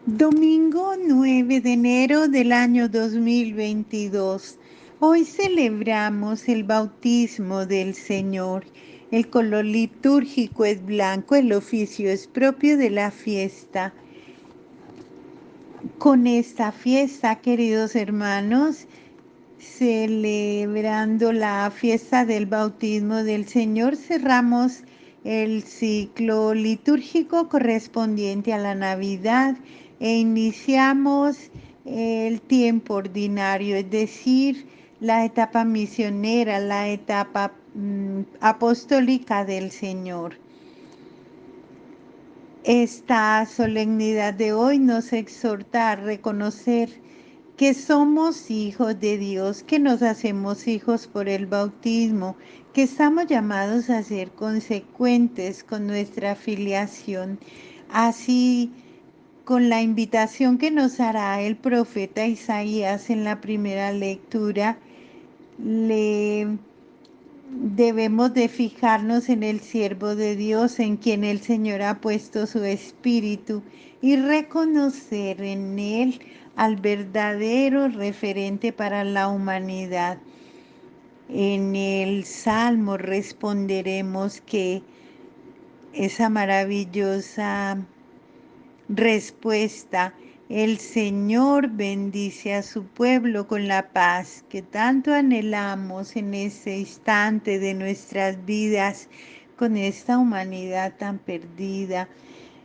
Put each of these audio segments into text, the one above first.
Domingo 9 de enero del año 2022. Hoy celebramos el bautismo del Señor. El color litúrgico es blanco, el oficio es propio de la fiesta. Con esta fiesta, queridos hermanos, celebrando la fiesta del bautismo del Señor, cerramos el ciclo litúrgico correspondiente a la Navidad e iniciamos el tiempo ordinario, es decir, la etapa misionera, la etapa apostólica del Señor. Esta solemnidad de hoy nos exhorta a reconocer que somos hijos de Dios, que nos hacemos hijos por el bautismo, que estamos llamados a ser consecuentes con nuestra filiación. Así, con la invitación que nos hará el profeta Isaías en la primera lectura, le debemos de fijarnos en el siervo de Dios, en quien el Señor ha puesto su espíritu, y reconocer en él al verdadero referente para la humanidad. En el Salmo responderemos que esa maravillosa respuesta: el Señor bendice a su pueblo con la paz que tanto anhelamos en este instante de nuestras vidas, con esta humanidad tan perdida.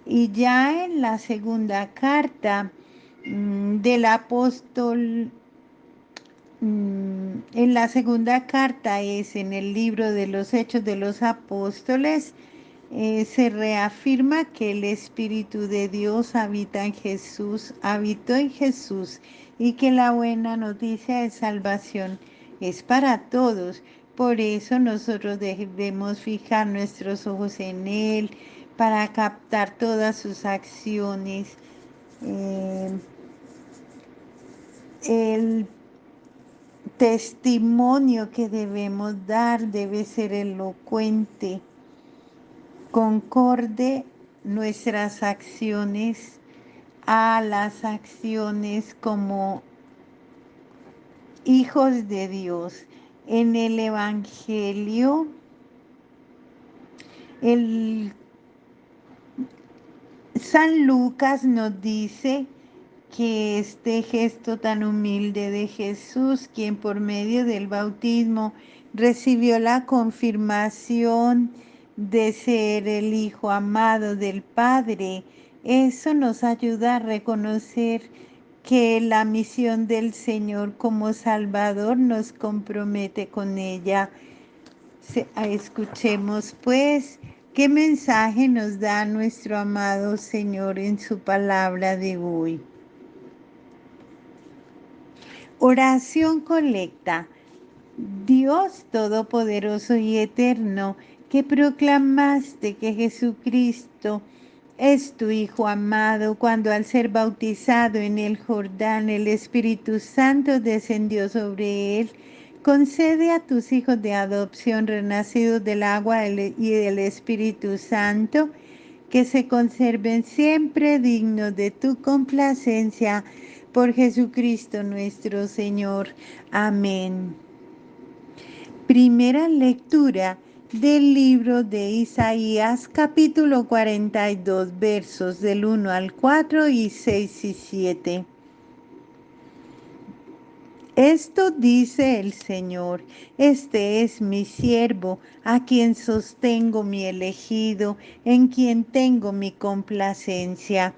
Y ya en la segunda carta del apóstol, en la segunda carta es en el libro de los Hechos de los Apóstoles, se reafirma que el Espíritu de Dios habita en Jesús, habitó en Jesús, y que la buena noticia de salvación es para todos. Por eso nosotros debemos fijar nuestros ojos en Él para captar todas sus acciones. El testimonio que debemos dar debe ser elocuente, concorde nuestras acciones a las acciones como hijos de Dios. En el Evangelio, el San Lucas nos dice que este gesto tan humilde de Jesús, quien por medio del bautismo recibió la confirmación de ser el Hijo amado del Padre, eso nos ayuda a reconocer que la misión del Señor como Salvador nos compromete con ella. Escuchemos pues qué mensaje nos da nuestro amado Señor en su palabra de hoy. Oración colecta. Dios Todopoderoso y Eterno, que proclamaste que Jesucristo es tu Hijo amado, cuando al ser bautizado en el Jordán el Espíritu Santo descendió sobre él, concede a tus hijos de adopción renacidos del agua y del Espíritu Santo que se conserven siempre dignos de tu complacencia, por Jesucristo nuestro Señor. Amén. Primera lectura del libro de Isaías, capítulo 42, versos del 1 al 4 y 6 y 7. Esto dice el Señor: este es mi siervo, a quien sostengo, mi elegido, en quien tengo mi complacencia.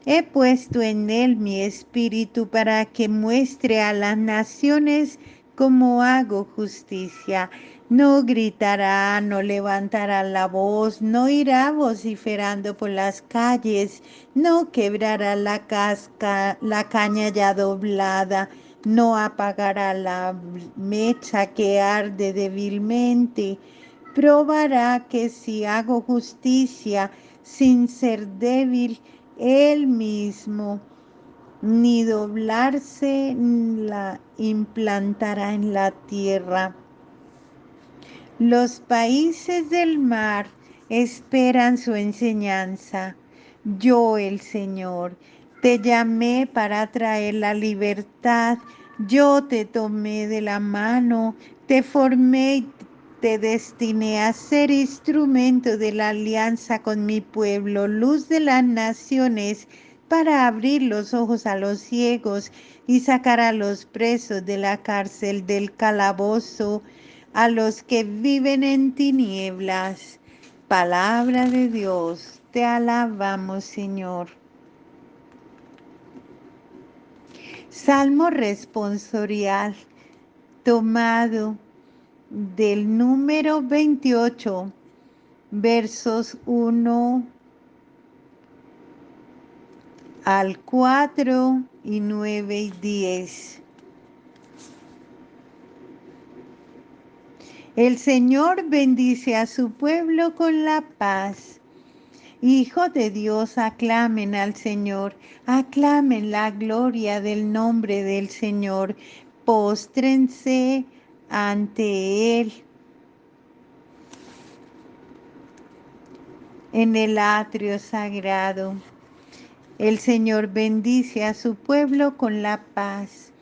He puesto en él mi espíritu para que muestre a las naciones cómo hago justicia. No gritará, no levantará la voz, no irá vociferando por las calles, no quebrará la caña ya doblada, no apagará la mecha que arde débilmente. Probará que si hago justicia sin ser débil, él mismo, ni doblarse, la implantará en la tierra. Los países del mar esperan su enseñanza. Yo, el Señor, Te llamé para traer la libertad, yo te tomé de la mano, te formé y te destiné a ser instrumento de la alianza con mi pueblo, luz de las naciones, para abrir los ojos a los ciegos y sacar a los presos de la cárcel del calabozo, a los que viven en tinieblas. Palabra de Dios, te alabamos, Señor. Salmo responsorial tomado del número 28, versos 1 al 4 y 9 y 10. El Señor bendice a su pueblo con la paz. Hijos de Dios, aclamen al Señor, aclamen la gloria del nombre del Señor, póstrense ante Él en el atrio sagrado. El Señor bendice a su pueblo con la paz.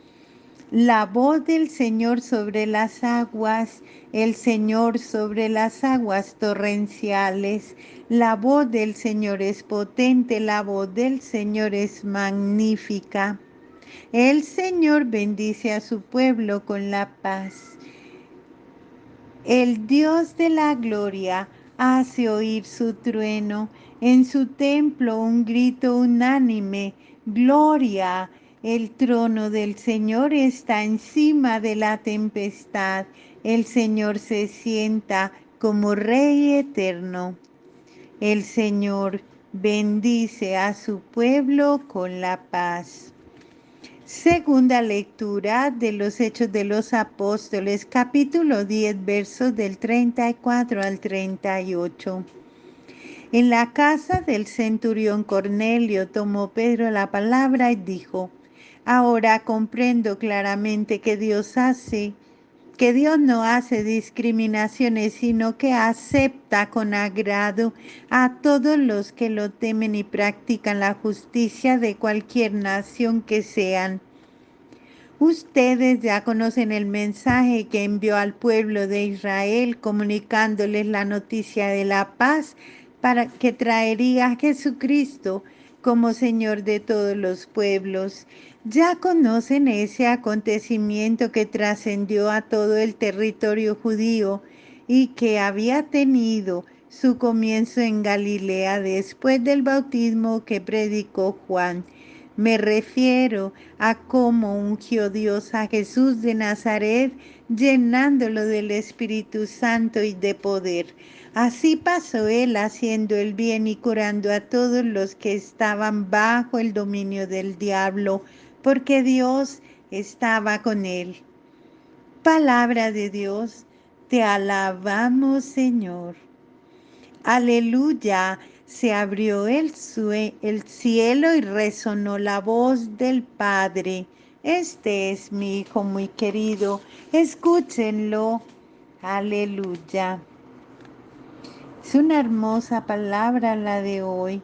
La voz del Señor sobre las aguas, el Señor sobre las aguas torrenciales. La voz del Señor es potente, la voz del Señor es magnífica. El Señor bendice a su pueblo con la paz. El Dios de la gloria hace oír su trueno, en su templo un grito unánime, gloria. El trono del Señor está encima de la tempestad, el Señor se sienta como Rey eterno. El Señor bendice a su pueblo con la paz. Segunda lectura de los Hechos de los Apóstoles, capítulo 10, versos del 34 al 38. En la casa del centurión Cornelio tomó Pedro la palabra y dijo: Ahora comprendo claramente que Dios no hace discriminaciones, sino que acepta con agrado a todos los que lo temen y practican la justicia de cualquier nación que sean. Ustedes ya conocen el mensaje que envió al pueblo de Israel, comunicándoles la noticia de la paz para que traería a Jesucristo como Señor de todos los pueblos. Ya conocen ese acontecimiento que trascendió a todo el territorio judío y que había tenido su comienzo en Galilea después del bautismo que predicó Juan. Me refiero a cómo ungió Dios a Jesús de Nazaret, llenándolo del Espíritu Santo y de poder. Así pasó él haciendo el bien y curando a todos los que estaban bajo el dominio del diablo, porque Dios estaba con él. Palabra de Dios, te alabamos, Señor. Aleluya. Se abrió el cielo y resonó la voz del Padre. Este es mi Hijo muy querido. Escúchenlo. Aleluya. Es una hermosa palabra la de hoy,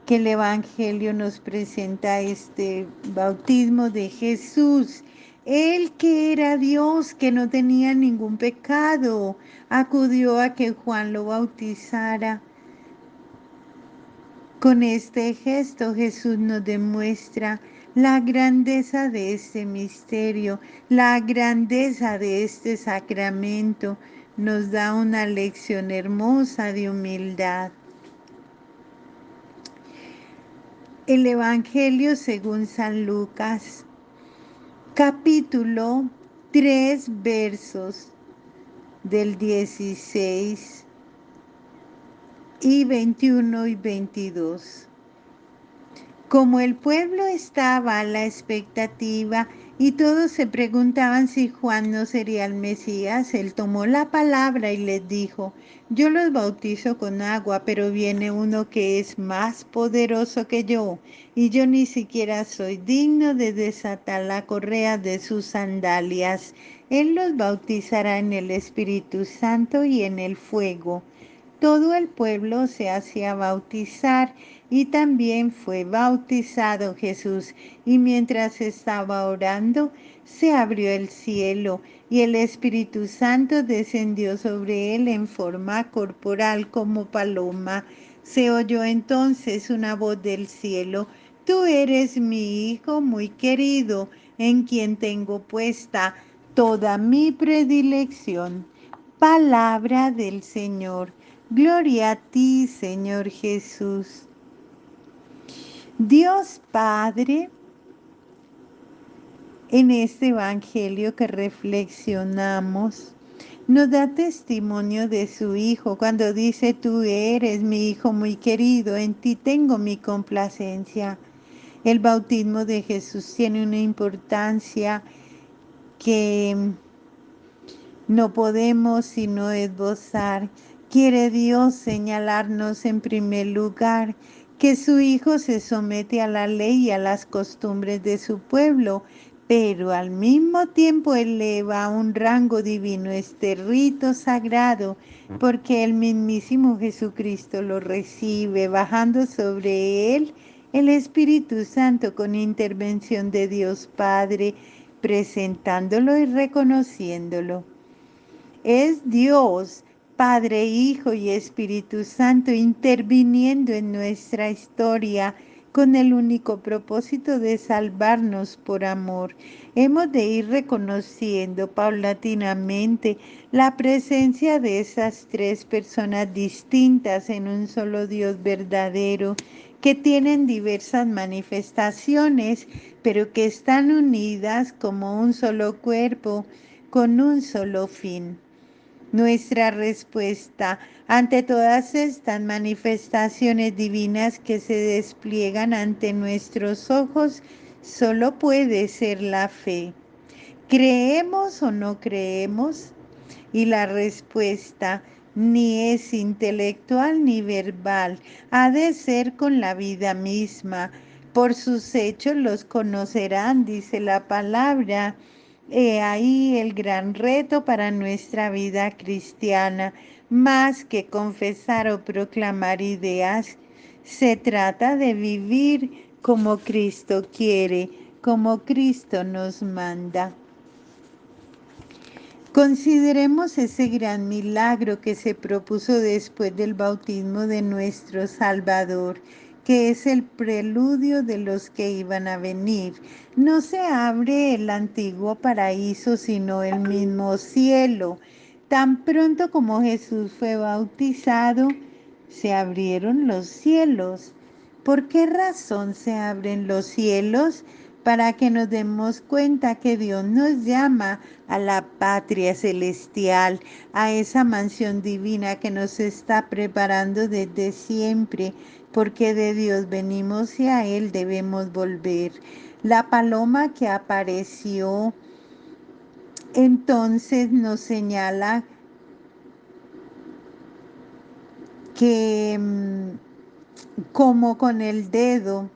que el Evangelio nos presenta este bautismo de Jesús. Él que era Dios, que no tenía ningún pecado, acudió a que Juan lo bautizara. Con este gesto Jesús nos demuestra la grandeza de este misterio, la grandeza de este sacramento. Nos da una lección hermosa de humildad. El Evangelio según San Lucas, capítulo 3, versos del 16 y 21 y 22. Como el pueblo estaba a la expectativa y todos se preguntaban si Juan no sería el Mesías, él tomó la palabra y les dijo: Yo los bautizo con agua, pero viene uno que es más poderoso que yo, y yo ni siquiera soy digno de desatar la correa de sus sandalias. Él los bautizará en el Espíritu Santo y en el fuego. todo el pueblo se hacía bautizar y también fue bautizado Jesús. Y mientras estaba orando, se abrió el cielo y el Espíritu Santo descendió sobre él en forma corporal como paloma. Se oyó entonces una voz del cielo: Tú eres mi Hijo muy querido, en quien tengo puesta toda mi predilección. Palabra del Señor. Gloria a ti, Señor Jesús. Dios Padre, en este Evangelio que reflexionamos, nos da testimonio de su Hijo cuando dice: Tú eres mi Hijo muy querido, en ti tengo mi complacencia. El bautismo de Jesús tiene una importancia que no podemos sino esbozar. Quiere Dios señalarnos en primer lugar que su Hijo se somete a la ley y a las costumbres de su pueblo, pero al mismo tiempo eleva a un rango divino este rito sagrado, porque el mismísimo Jesucristo lo recibe, bajando sobre él el Espíritu Santo con intervención de Dios Padre, presentándolo y reconociéndolo. Es Dios, Padre, Hijo y Espíritu Santo, interviniendo en nuestra historia con el único propósito de salvarnos por amor. Hemos de ir reconociendo paulatinamente la presencia de esas tres personas distintas en un solo Dios verdadero, que tienen diversas manifestaciones, pero que están unidas como un solo cuerpo, con un solo fin. Nuestra respuesta ante todas estas manifestaciones divinas que se despliegan ante nuestros ojos solo puede ser la fe. ¿Creemos o no creemos? Y la respuesta ni es intelectual ni verbal, ha de ser con la vida misma. Por sus hechos los conocerán, dice la palabra. He ahí el gran reto para nuestra vida cristiana. Más que confesar o proclamar ideas, se trata de vivir como Cristo quiere, como Cristo nos manda. Consideremos ese gran milagro que se propuso después del bautismo de nuestro Salvador, que es el preludio de los que iban a venir. No se abre el antiguo paraíso, sino el mismo cielo. Tan pronto como Jesús fue bautizado, se abrieron los cielos. ¿Por qué razón se abren los cielos? Para que nos demos cuenta que Dios nos llama a la patria celestial, a esa mansión divina que nos está preparando desde siempre, porque de Dios venimos y a Él debemos volver. La paloma que apareció entonces nos señala que como con el dedo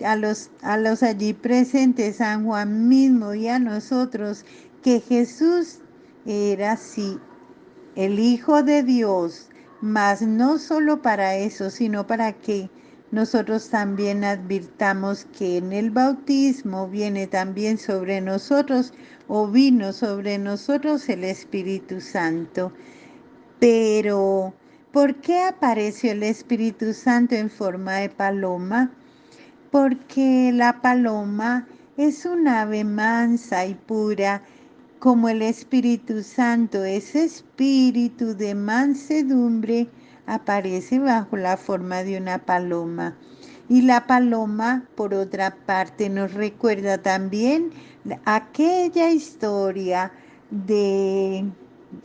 a los allí presentes, San Juan mismo y a nosotros, que Jesús era así, el Hijo de Dios, mas no solo para eso, sino para que nosotros también advirtamos que en el bautismo viene también sobre nosotros, o vino sobre nosotros, el Espíritu Santo. Pero, ¿por qué apareció el Espíritu Santo en forma de paloma? Porque la paloma es un ave mansa y pura, como el Espíritu Santo es espíritu de mansedumbre, aparece bajo la forma de una paloma. Y la paloma, por otra parte, nos recuerda también aquella historia de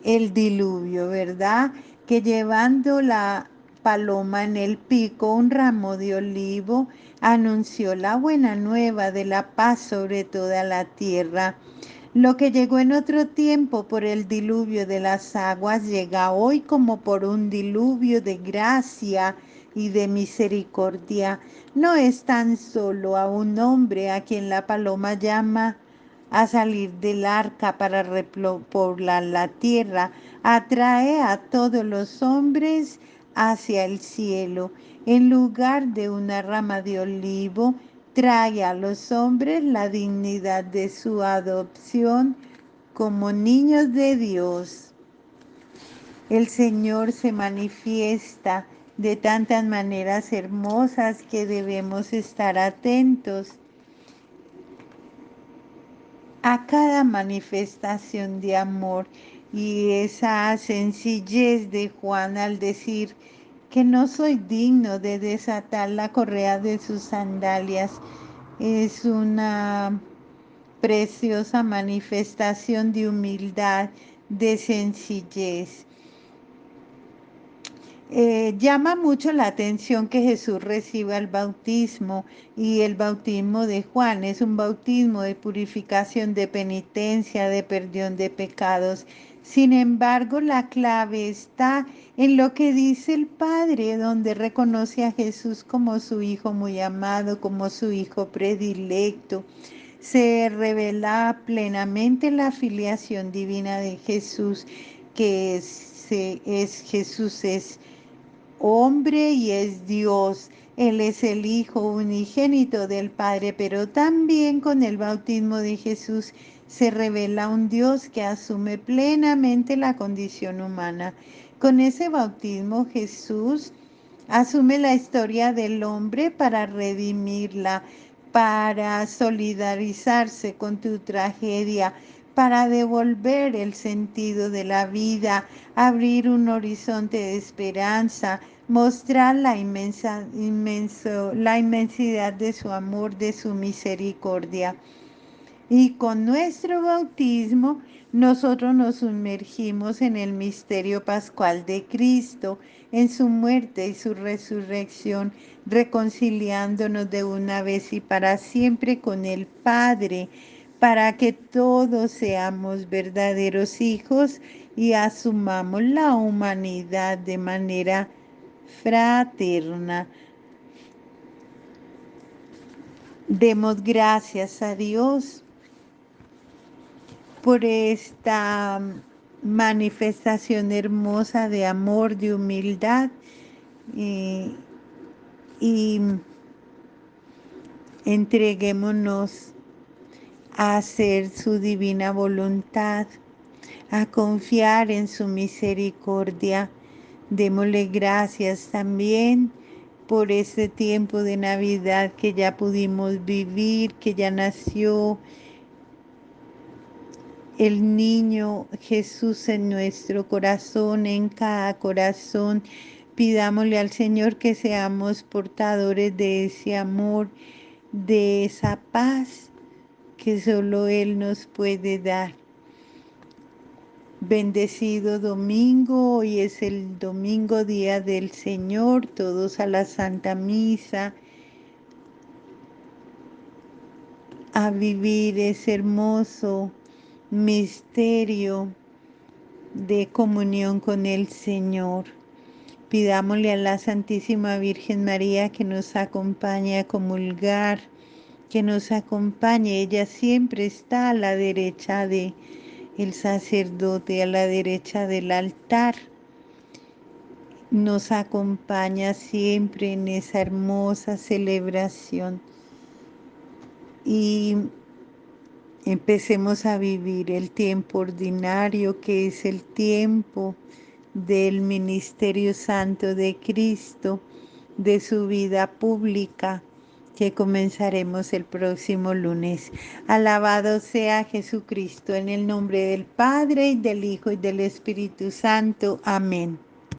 el diluvio, ¿verdad? Que llevando la paloma en el pico un ramo de olivo, anunció la buena nueva de la paz sobre toda la tierra. Lo que llegó en otro tiempo por el diluvio de las aguas llega hoy como por un diluvio de gracia y de misericordia. No es tan solo a un hombre a quien la paloma llama a salir del arca para repoblar la tierra, atrae a todos los hombres hacia el cielo. En lugar de una rama de olivo, trae a los hombres la dignidad de su adopción como niños de Dios. El Señor se manifiesta de tantas maneras hermosas que debemos estar atentos a cada manifestación de amor, y esa sencillez de Juan al decir que no soy digno de desatar la correa de sus sandalias es una preciosa manifestación de humildad, de sencillez. Llama mucho la atención que Jesús reciba el bautismo, y el bautismo de Juan es un bautismo de purificación, de penitencia, de perdón de pecados. Sin embargo, la clave está en lo que dice el Padre, donde reconoce a Jesús como su Hijo muy amado, como su Hijo predilecto. Se revela plenamente la filiación divina de Jesús, que Jesús es hombre y es Dios. Él es el Hijo unigénito del Padre, pero también con el bautismo de Jesús se revela un Dios que asume plenamente la condición humana. Con ese bautismo Jesús asume la historia del hombre para redimirla, para solidarizarse con tu tragedia, para devolver el sentido de la vida, abrir un horizonte de esperanza, mostrar la inmensidad de su amor, de su misericordia. Y con nuestro bautismo nosotros nos sumergimos en el misterio pascual de Cristo, en su muerte y su resurrección, reconciliándonos de una vez y para siempre con el Padre, para que todos seamos verdaderos hijos y asumamos la humanidad de manera fraterna. Demos gracias a Dios por esta manifestación hermosa de amor, de humildad, y, y entreguémonos a hacer su divina voluntad, a confiar en su misericordia. Démosle gracias también por este tiempo de Navidad que ya pudimos vivir, que ya nació el niño Jesús en nuestro corazón, en cada corazón. Pidámosle al Señor que seamos portadores de ese amor, de esa paz que solo Él nos puede dar. Bendecido domingo, hoy es el domingo, día del Señor, todos a la Santa Misa, a vivir ese hermoso misterio de comunión con el Señor. Pidámosle a la Santísima Virgen María que nos acompañe a comulgar, que nos acompañe. Ella siempre está a la derecha de el sacerdote, a la derecha del altar. Nos acompaña siempre en esa hermosa celebración. Y empecemos a vivir el tiempo ordinario, que es el tiempo del ministerio santo de Cristo, de su vida pública, que comenzaremos el próximo lunes. Alabado sea Jesucristo, en el nombre del Padre, y del Hijo, y del Espíritu Santo. Amén.